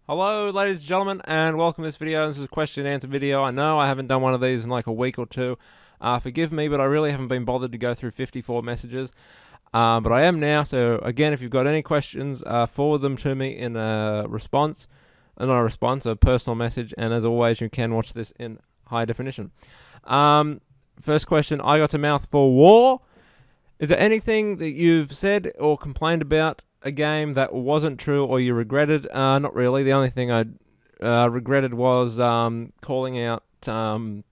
Hello ladies and gentlemen, and welcome to this video. This is a question and answer video. I know I haven't done one of these in like a week or two. Forgive me, but I really haven't been bothered to go through 54 messages. But I am now, so again, if you've got any questions, forward them to me in a response. Not a response, a personal message, and as always, you can watch this in high definition. First question, I got a mouth for war. Is there anything that you've said or complained about a game that wasn't true or you regretted? Not really. The only thing I regretted was calling out that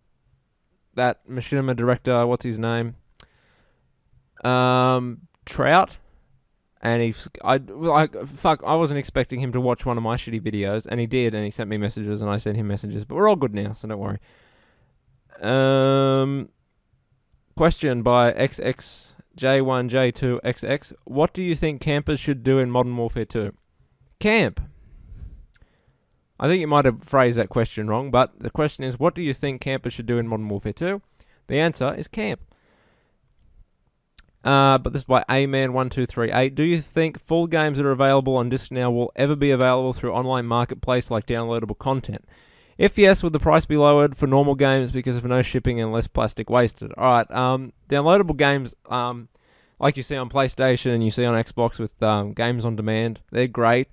machinima director, what's his name? Trout. And I wasn't expecting him to watch one of my shitty videos, and he did, and he sent me messages, and I sent him messages, but we're all good now, so don't worry. Question by XXJ1J2XX. What do you think campers should do in Modern Warfare 2? Camp. I think you might have phrased that question wrong, but the question is, what do you think campers should do in Modern Warfare 2? The answer is camp. But this is by Aman1238. Do you think full games that are available on disc now will ever be available through online marketplace like downloadable content? If yes, would the price be lowered for normal games because of no shipping and less plastic wasted? Alright, downloadable games, like you see on PlayStation and you see on Xbox with games on demand, they're great,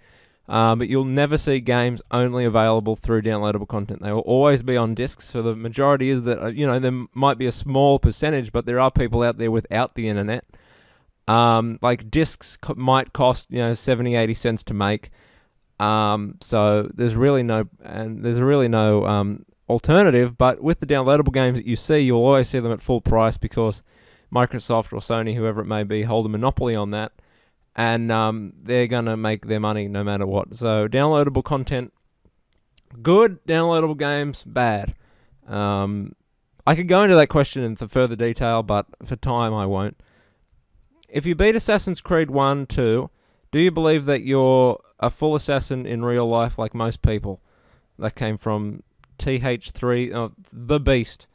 but you'll never see games only available through downloadable content. They will always be on discs, so the majority is that, there might be a small percentage, but there are people out there without the internet. Like discs might cost, 70, 80 cents to make. So there's really no alternative, but with the downloadable games that you see, you'll always see them at full price because Microsoft or Sony, whoever it may be, hold a monopoly on that, and they're gonna make their money no matter what. So downloadable content, good. Downloadable games, bad. I could go into that question in further detail, but for time I won't. If you beat Assassin's Creed 1, 2, do you believe that you're a full assassin in real life like most people? That came from TH3, The Beast.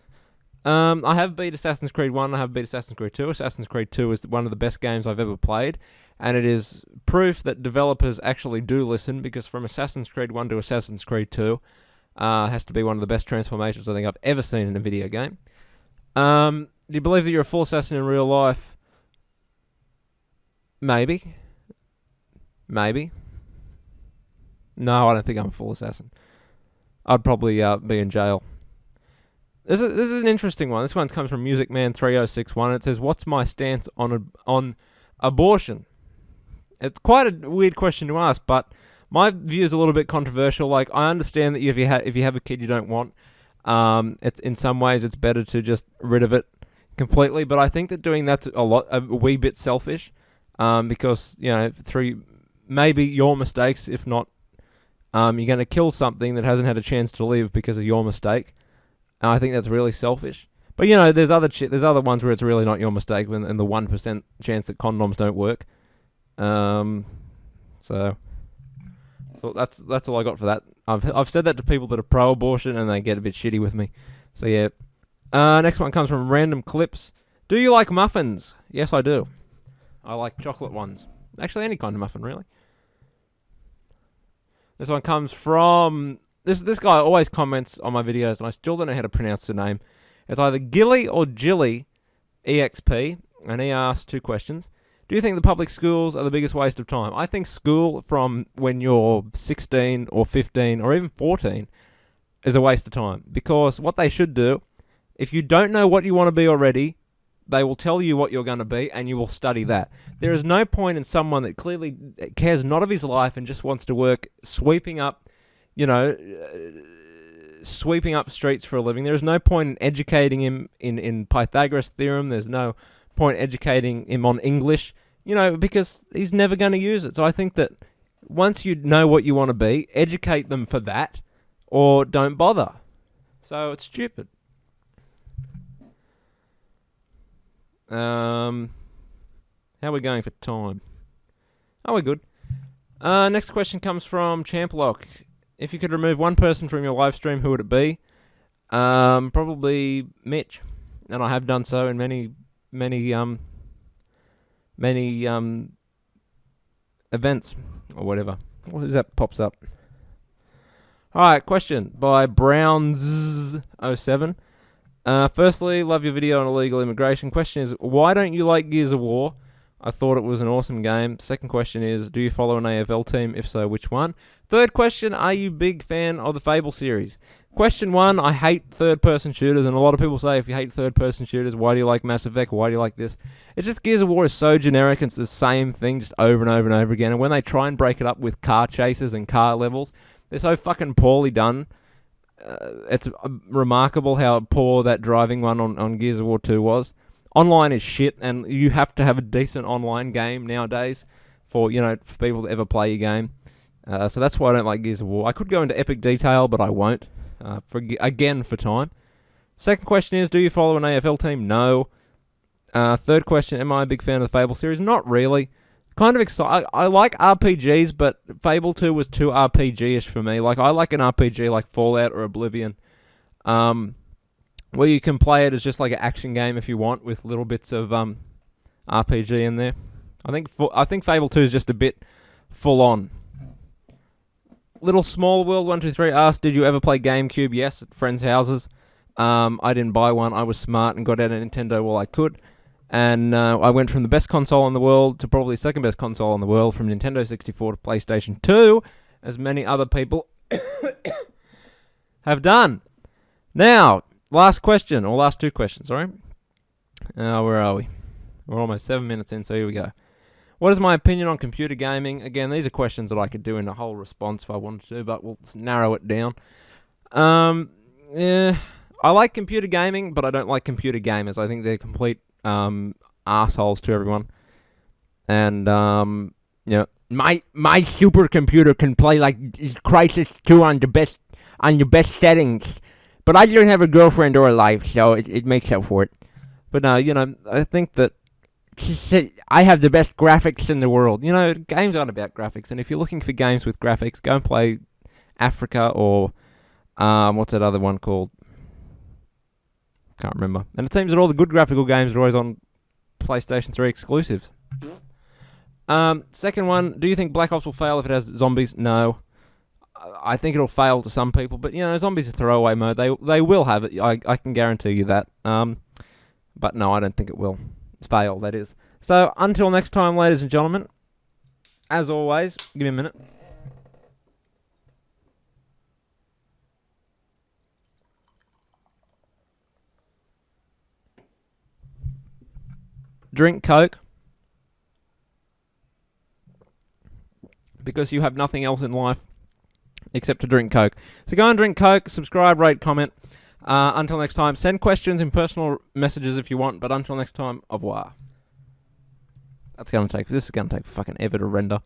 I have beat Assassin's Creed 1, I have beat Assassin's Creed 2. Assassin's Creed 2 is one of the best games I've ever played, and it is proof that developers actually do listen, because from Assassin's Creed 1 to Assassin's Creed 2 has to be one of the best transformations I think I've ever seen in a video game. Do you believe that you're a full assassin in real life? Maybe. No, I don't think I'm a full assassin. I'd probably be in jail. This is an interesting one. This one comes from MusicMan3061. It says, "What's my stance on abortion?" It's quite a weird question to ask, but my view is a little bit controversial. Like, I understand that if you have a kid you don't want, it's in some ways it's better to just rid of it completely. But I think that doing that's a wee bit selfish, because through maybe your mistakes, if not, you're going to kill something that hasn't had a chance to live because of your mistake. I think that's really selfish. But there's other ones where it's really not your mistake, and the 1% chance that condoms don't work. So that's all I got for that. I've said that to people that are pro-abortion, and they get a bit shitty with me. So yeah. Next one comes from Random Clips. Do you like muffins? Yes, I do. I like chocolate ones. Actually, any kind of muffin, really. This one comes from... This guy always comments on my videos, and I still don't know how to pronounce the name. It's either Gilly or Jilly EXP, and he asks 2 questions. Do you think the public schools are the biggest waste of time? I think school from when you're 16 or 15 or even 14 is a waste of time, because what they should do, if you don't know what you want to be already, they will tell you what you're going to be, and you will study that. There is no point in someone that clearly cares not of his life and just wants to work sweeping up streets for a living. There is no point in educating him in Pythagoras' theorem. There's no point educating him on English, because he's never going to use it. So I think that once you know what you want to be, educate them for that, or don't bother. So it's stupid. How are we going for time? Oh, we're good. Next question comes from Champlock. If you could remove one person from your live stream, who would it be? Probably Mitch, and I have done so in many events or whatever. What is that pops up? Alright, question by Browns07. Firstly, love your video on illegal immigration. Question is, why don't you like Gears of War? I thought it was an awesome game. Second question is, do you follow an AFL team? If so, which one? Third question, are you a big fan of the Fable series? Question 1, I hate third-person shooters, and a lot of people say, if you hate third-person shooters, why do you like Mass Effect? Why do you like this? It's just Gears of War is so generic, it's the same thing just over and over and over again, and when they try and break it up with car chases and car levels, they're so fucking poorly done. It's remarkable how poor that driving one on Gears of War 2 was. Online is shit, and you have to have a decent online game nowadays for people to ever play your game. So that's why I don't like Gears of War. I could go into epic detail, but I won't. For time. Second question is, do you follow an AFL team? No. Third question, am I a big fan of the Fable series? Not really. Kind of excited. I like RPGs, but Fable 2 was too RPG-ish for me. Like, I like an RPG like Fallout or Oblivion, where you can play it as just like an action game if you want, with little bits of RPG in there. I think Fable 2 is just a bit full on. Little Small World 123 asked, did you ever play GameCube? Yes, at friends' houses. I didn't buy one. I was smart and got out a Nintendo while I could. And I went from the best console in the world to probably second best console in the world, from Nintendo 64 to PlayStation 2, as many other people have done. Now, last question, or last two questions, sorry. Where are we? We're almost 7 minutes in, so here we go. What is my opinion on computer gaming? Again, these are questions that I could do in a whole response if I wanted to, but we'll narrow it down. Yeah, I like computer gaming, but I don't like computer gamers. I think they're complete assholes to everyone. And my supercomputer can play like Crisis 2 on your best settings, but I don't have a girlfriend or a life, so it makes up for it. But no, I think that I have the best graphics in the world. Games aren't about graphics, and if you're looking for games with graphics, go and play Africa or what's that other one called? Can't remember. And it seems that all the good graphical games are always on PlayStation 3 exclusives. Second one, do you think Black Ops will fail if it has zombies? No. I think it'll fail to some people, but zombies are throwaway mode. They will have it. I can guarantee you that. But no, I don't think it will. Fail, that is. So, until next time, ladies and gentlemen, as always, give me a minute. Drink Coke, because you have nothing else in life except to drink Coke. So go and drink Coke, subscribe, rate, comment. Until next time, send questions in personal messages if you want, but until next time, au revoir. This is going to take fucking ever to render.